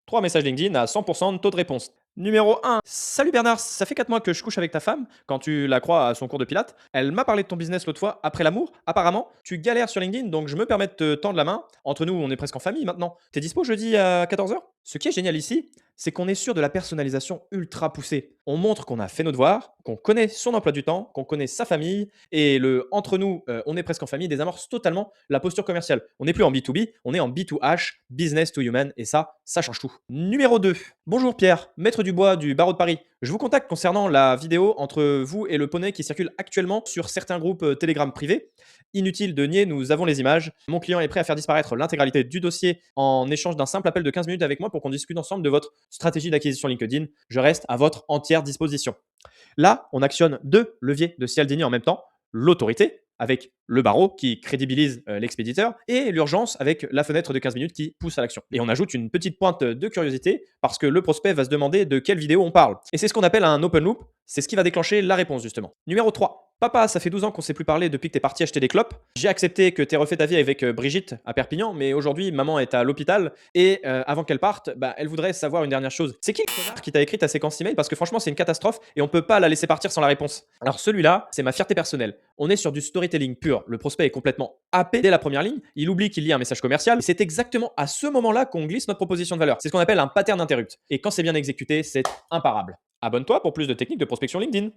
3 messages LinkedIn à 100% de taux de réponse. Numéro 1. Salut Bernard, ça fait 4 mois que je couche avec ta femme. Quand tu la crois à son cours de pilates, elle m'a parlé de ton business l'autre fois après l'amour. Apparemment, tu galères sur LinkedIn, donc je me permets de te tendre la main. Entre nous, on est presque en famille maintenant. T'es dispo jeudi à 14h? Ce qui est génial ici, c'est qu'on est sûr de la personnalisation ultra poussée. On montre qu'on a fait nos devoirs, qu'on connaît son emploi du temps, qu'on connaît sa famille, et le entre nous, on est presque en famille, désamorce totalement la posture commerciale. On n'est plus en B2B, on est en B2H, business to human, et ça change tout. Numéro 2. Bonjour Pierre, maître du bois du barreau de Paris. Je vous contacte concernant la vidéo entre vous et le poney qui circule actuellement sur certains groupes Telegram privés. Inutile de nier, nous avons les images. Mon client est prêt à faire disparaître l'intégralité du dossier en échange d'un simple appel de 15 minutes avec moi pour qu'on discute ensemble de votre stratégie d'acquisition LinkedIn. Je reste à votre entière disposition. Là, on actionne deux leviers de Cialdini en même temps, l'autorité avec le barreau qui crédibilise l'expéditeur et l'urgence avec la fenêtre de 15 minutes qui pousse à l'action. Et on ajoute une petite pointe de curiosité parce que le prospect va se demander de quelle vidéo on parle. Et c'est ce qu'on appelle un open loop, c'est ce qui va déclencher la réponse justement. Numéro 3. Papa, ça fait 12 ans qu'on ne s'est plus parlé depuis que t'es parti acheter des clopes. J'ai accepté que t'aies refait ta vie avec Brigitte à Perpignan, mais aujourd'hui, maman est à l'hôpital et avant qu'elle parte, elle voudrait savoir une dernière chose. C'est qui le connard qui t'a écrit ta séquence email? Parce que franchement, c'est une catastrophe et on peut pas la laisser partir sans la réponse. Alors celui-là, c'est ma fierté personnelle. On est sur du storytelling pur. Le prospect est complètement happé dès la première ligne. Il oublie qu'il lit un message commercial. C'est exactement à ce moment-là qu'on glisse notre proposition de valeur. C'est ce qu'on appelle un pattern interrupt. Et quand c'est bien exécuté, c'est imparable. Abonne-toi pour plus de techniques de prospection LinkedIn.